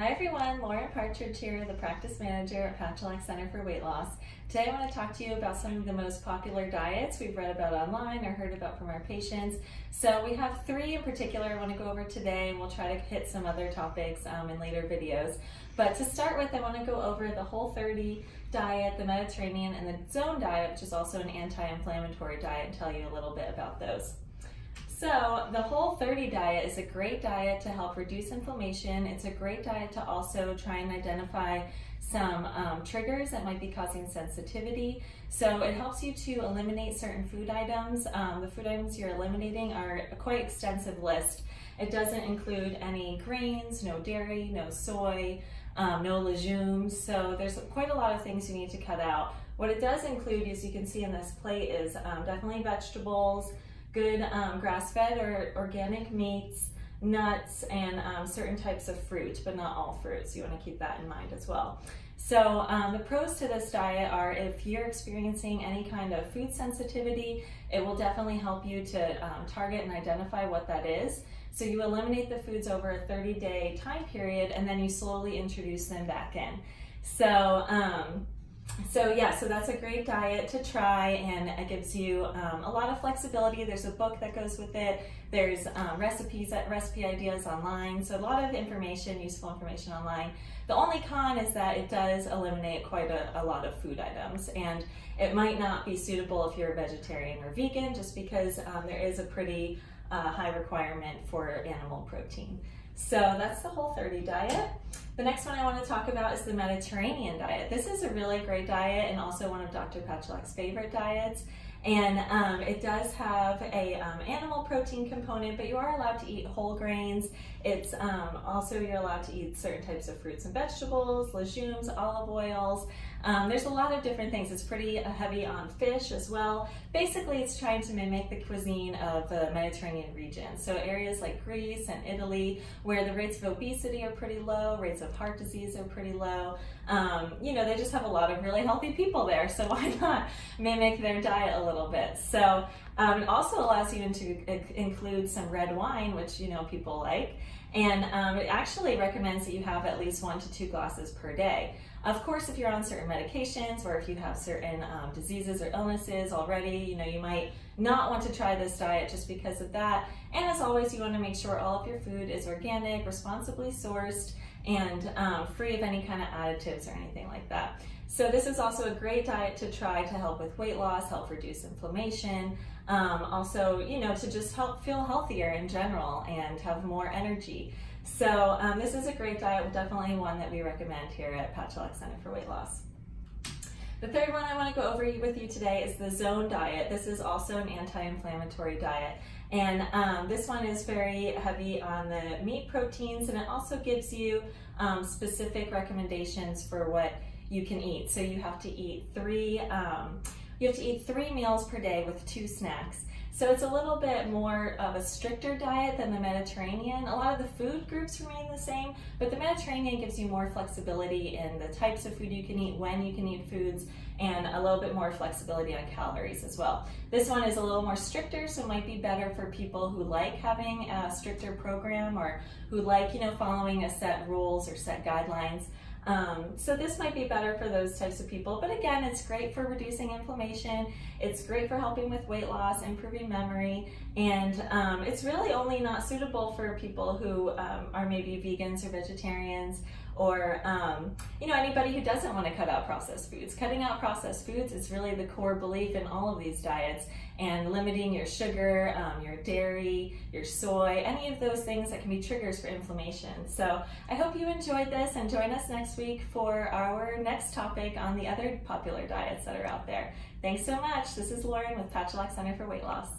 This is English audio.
Hi everyone, Lauren Partridge here, the practice manager at Pacholec Center for Weight Loss. Today I want to talk to you about some of the most popular diets we've read about online or heard about from our patients. So we have three in particular I want to go over today, and we'll try to hit some other topics in later videos. But to start with, I want to go over the Whole30 diet, the Mediterranean, and the Zone diet, which is also an anti-inflammatory diet, and tell you a little bit about those. So the Whole30 diet is a great diet to help reduce inflammation. It's a great diet to also try and identify some triggers that might be causing sensitivity. So it helps you to eliminate certain food items. The food items you're eliminating are a quite extensive list. It doesn't include any grains, no dairy, no soy, no legumes. So there's quite a lot of things you need to cut out. What it does include, as you can see in this plate, is definitely vegetables, good grass-fed or organic meats, nuts, and certain types of fruit, but not all fruits. You want to keep that in mind as well. So the pros to this diet are, if you're experiencing any kind of food sensitivity, it will definitely help you to target and identify what that is. So you eliminate the foods over a 30-day time period, and then you slowly introduce them back in. So that's a great diet to try, and it gives you a lot of flexibility. There's a book that goes with it. There's recipe ideas online. So a lot of information, useful information online. The only con is that it does eliminate quite a lot of food items, and it might not be suitable if you're a vegetarian or vegan, just because there is a pretty high requirement for animal protein. So that's the Whole30 diet. The next one I want to talk about is the Mediterranean diet. This is a really great diet and also one of Dr. Pacholec's favorite diets. And it does have a animal protein component, but you are allowed to eat whole grains. It's also, you're allowed to eat certain types of fruits and vegetables, legumes, olive oils. There's a lot of different things. It's pretty heavy on fish as well. Basically, it's trying to mimic the cuisine of the Mediterranean region. So areas like Greece and Italy, where the rates of obesity are pretty low, rates of heart disease are pretty low. They just have a lot of really healthy people there, so why not mimic their diet a little bit? So it also allows you to include some red wine, which people like, and it actually recommends that you have at least 1 to 2 glasses per day. Of course, if you're on certain medications, or if you have certain diseases or illnesses already, you might not want to try this diet just because of that. And as always, you want to make sure all of your food is organic, responsibly sourced, and free of any kind of additives or anything like that. So this is also a great diet to try to help with weight loss, help reduce inflammation, also, to just help feel healthier in general and have more energy. So this is a great diet, definitely one that we recommend here at Pacholec Center for Weight Loss. The third one I want to go over with you today is the Zone diet. This is also an anti-inflammatory diet. And this one is very heavy on the meat proteins, and it also gives you specific recommendations for what you can eat. So you have to eat three meals per day with 2 snacks. So it's a little bit more of a stricter diet than the Mediterranean. A lot of the food groups remain the same, but the Mediterranean gives you more flexibility in the types of food you can eat, when you can eat foods, and a little bit more flexibility on calories as well. This one is a little more stricter, so it might be better for people who like having a stricter program, or who like, following a set rules or set guidelines. So this might be better for those types of people, but again, it's great for reducing inflammation, it's great for helping with weight loss, improving memory, and it's really only not suitable for people who are maybe vegans or vegetarians, or anybody who doesn't want to cut out processed foods. Cutting out processed foods is really the core belief in all of these diets, and limiting your sugar, your dairy, your soy, any of those things that can be triggers for inflammation. So I hope you enjoyed this, and join us next week for our next topic on the other popular diets that are out there. Thanks so much. This is Lauren with Pacholec Center for Weight Loss.